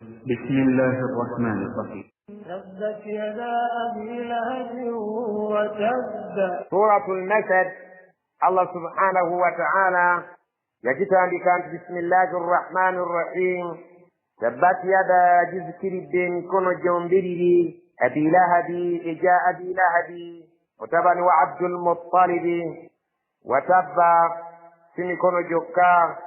بسم الله الرحمن الرحيم. تبت يدا أبي لهب وتب. سورة المسد. الله سبحانه وتعالى يجتان بكانت بسم الله الرحمن الرحيم. تبت يدا جزكر الدين كونو جنبري أبي لهب إجاء أبي لهب وتبا وعبد المطلب وتب سنكونو جوكا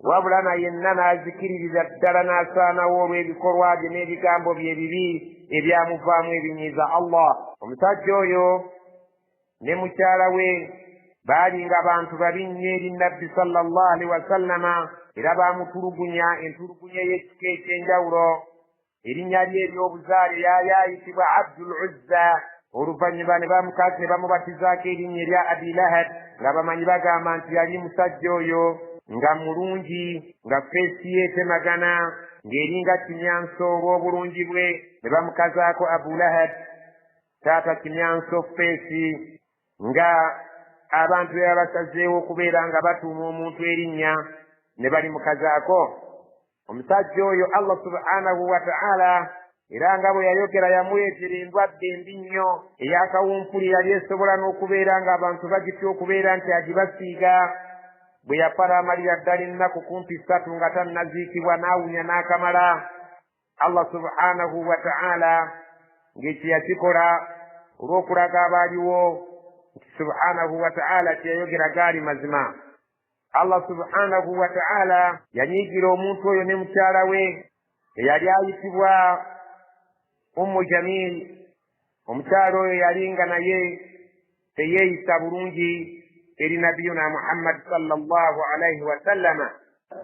wabulana yenna n'azikiririza ddala n'asaanawo olw'ebikolwa bye n'ebigambo bye ebibi ebyamuvaamu ebinyiiza Allah. Omusajja oyo ne mukyala we baali nga bantu babi nnyo eri Nabbi sallallahu alaihi wasallama, era baamutulugunya entulugunya y'ekika eky'enjawulo. Erinnya lye ery'obuzaale lyali ayitibwa Abdul Uzza. Oluvannyuma ne bamukasi ne bamubatizaako erinnya erya Abi Lahab nga bamanyi bagamba nti yali musajja oyo nga mulungi, nga feesi ye temagana, ng'eringa kimyanso olw'obulungi bwe, ne bamukazaako Abu Lahab, taata kimyanso feesi, nga abantu be basazeewo okubeera nga batuuma omuntu erinnya ne balimukazaako. Omusajja oyo Allah subhanahu wa ta'ala era nga bwe yayogera yamuleetera endwadde embi nnyo ey'akawumpuli yali esobola n'okubeera ng'abantu bagitya okubeera nti agibasiiga. Bwe yafala amalira ddala ennaku kumpi 3 nga tannaziikibwa n'awunya n'akamala. Allah subhanahu wa ta'ala ng'ekye yakikola olw'okulaga abaaliwo nti subhanahu wa ta'ala kyeyayogera gaali mazima. Allah subhanahu wa ta'ala yanyiigira omuntu oyo ne mukyala we eyali ayitibwa Ummu Jamil. Omukyala oyo yali nga naye teyeeyisa bulungi eri nabiyuna Muhammad sallallahu alaihi wa sallama.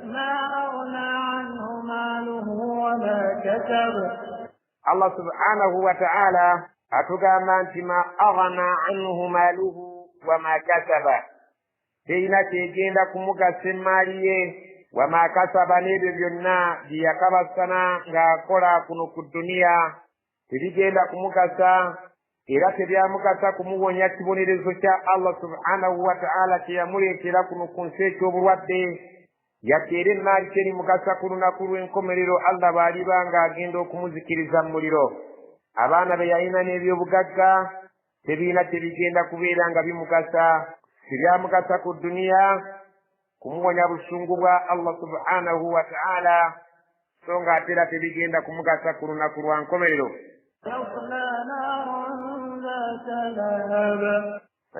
ما أغنى عنه ماله وما كسب. Allah subhanahu wa ta'ala atugamba nti ma aghna anhu maaluhu wa ma kasaba, terina kyegenda kumugasa emaali ye, wa ma kasaba n'ebyo byonna bye yakabasana ng'akola kuno ku duniya tebigenda kumugasa, era tebyamugasa kumuwonya kibonerezo kya Allah subhanahu wa ta'ala kye yamuleetera kuno ku nsi eky'obulwadde, yadde era emaali terimugasa ku lunaku lw'enkomerero Allah bw'aliba ng'agenda okumuzikiriza mu muliro. Abaana be yalina n'ebyobugagga tebiina tebigenda kubeera nga bimugasa, tebyamugasa ku duniya kumuwonya busungu bwa Allah subhanahu wa ta'ala, so ng'ate era tebigenda kumugasa ku lunaku lwa nkomerero. يصلى نارا ذات لهب.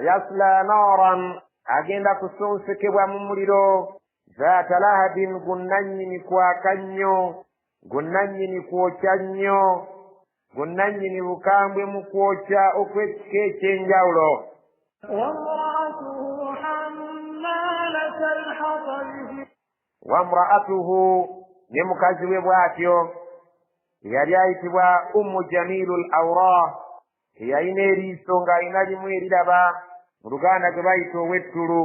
Yasla naran, agenda kusonsekebwa mu muliro, zaata lahabin, gunnannyini kwaka nnyo, gunnannyini kwokya nnyo, gunnannyini bukambwe mu kwokya okw'ekika eky'enjawulo. وامرأته حمالة الحطب. Wamra'atuhu, ne mukazi we bw'atyo yali ayitibwa Ummu Jamilul Awrah, eyalina eriiso ng'alina limu eriraba, mu Luganda gwe bayita ow'ettulu.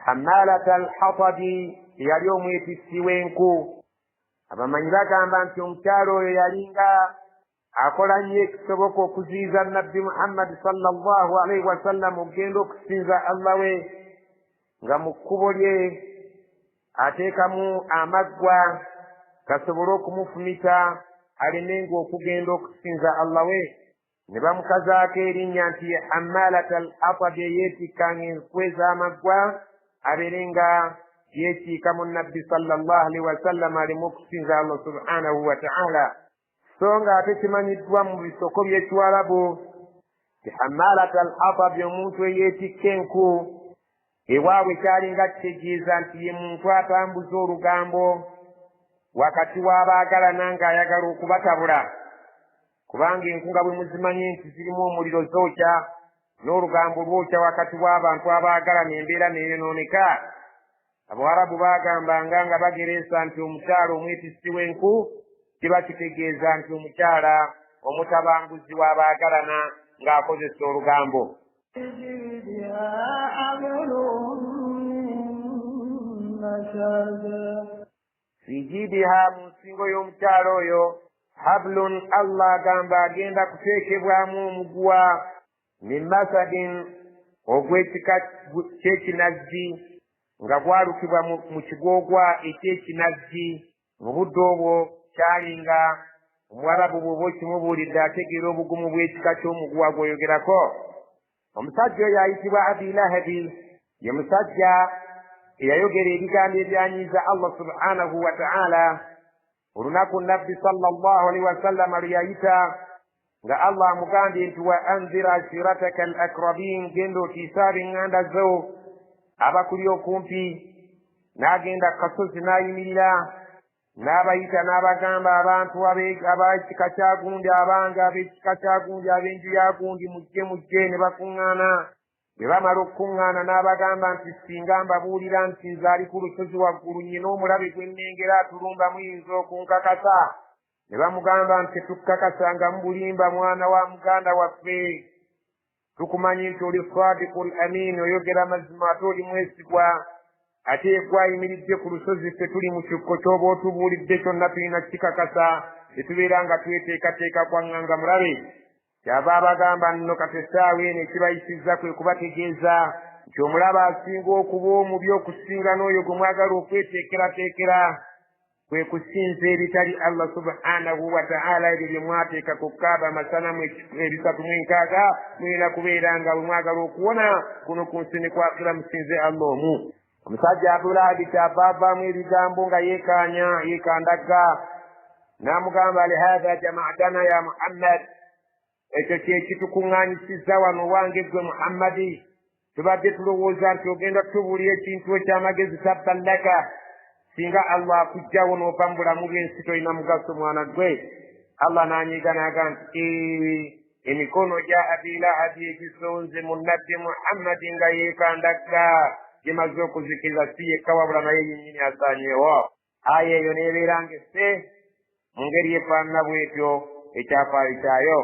Hammalata al-hatabi, eyali omwetissi w'enku. Abamanyi bagamba nti omukyalo oyo yalinga akola nnyo ekisoboka okuziyiza Nabbi Muhammad sallallahu alaihi wasallam okugenda okusinza Allah we, nga mu kkubo lye ateekamu amaggwa gasobole okumufumita alemenga okugenda okusinza Allah we. Ne bamukazaako erinnya nti Hammalata al-hatabi, eyeetikkanga enkwe z'amaggwa abeere nga yeekiika mu Nabbi sallallahu alaihi wasallam aleme okusinza Allah subhanahu wa ta'ala. So ng'ate kimanyiddwa mu bisoko by'Ekiwarabu ti Hammalata al-hatabi, omuntu eyeetikka enku, ewaabwe kyalinga kitegeeza nti ye muntu atambuza olugambo wakati w'abaagalana ng'ayagala okubatabula, kubanga enku nga bwe muzimanye nti zirimu omuliro zookya, n'olugambo lwokya wakati w'abantu abaagalana embeera neyonooneka. Abawarabu baagambanga nga bagereesa nti omukyala omwetissi w'enku kiba kitegeeza nti omukyala omutabanguzi w'abaagalana ng'akozesa olugambo. Fijidiha, mu nsingo y'omukyala oyo, hablun, Allah agamba agenda kuteekebwamu omuguwa, min masadin, ogw'ekika ky'ekinazzi, nga gwalukibwa mu kigoogwa eky'ekinazzi mu budde obwo kyalinga omuwarabu bw'oba okimubuulidde ategeera obugumu bw'ekika ky'omuguwa gw'oyogerako. Omusajja oyo ayitibwa Abi Lahabi ye musajja eyayogera ebigambo ebyanyiiza Allah subhanahu wa ta'ala olunaku nabbi sallallahu alaihi wasallama lwe yayita nga Allah amugambye nti wa anzir ashirataka al akrabin, genda otiisa ab'eŋŋanda zo abakuli okumpi. N'agenda ku kasozi n'ayimirira n'abayita n'abagamba abantu ab'ekika kya gundi, abange ab'ekika kya gundi, ab'enju ya gundi, mujje ne bakuŋŋaana. Bwe bamala okukuŋŋaana n'abagamba nti singa mbabuulira nti nze ali ku lusozi waggulu nnyina omulabe gwe nnengera atulumba muyinza okunkakasa. Ne bamugamba nti tetukkakasa nga mubulimba mwana wa muganda waffe, tukumanyi nti oli sadiqul amin, oyogera mazima ate oli mwesigwa, ate gwayimiridde ku lusozi ffe tuli mu kikko ky'oba otubuulidde kyonna tulina kikakasa, tetubeera nga tweteekateeka kwaŋŋanga mulabe. Kyava abagamba nno kati essaawa eno ekibayisizza kwe kubategeeza nti omulaba asinga okuba omubi okusinga n'oyo gwe mwagala okweteekerateekera kwe kusinza ebitali Allah subhanahu wa ta'ala, ebyo bye mwateeka ku Kaaba amasanamu 360 mulina kubeera nga bwe mwagala okuwona kuno ku nsi ne kwakira musinze Allah omu. Omusajja Abu Lahabi kyava avaamu ebigambo nga yeekandagga n'amugamba lihadha jama'atana ya Muhammad, ekyo kyekitukuŋŋaanyisizza wano owange ggwe Muhammadi. Tubadde tulowooza nti ogenda tutubuulira ekintu eky'amagezi tabban laka, singa Allah akugjawo n'ova mu bulamu bw'ensi tolina mugaso mwana ggwe. Allah n'anyiiga n'agamba nti emikono gya Abi Lahabi egisonze mu nabbi Muhammadi nga yeekandagga gimaze okuzikiriza, si yekka wabula naye yennyini asaanyeewo. Aya eyo n'ebeera ng'esse mu ngeri efaanana bw'etyo ekyafaayo kyayo.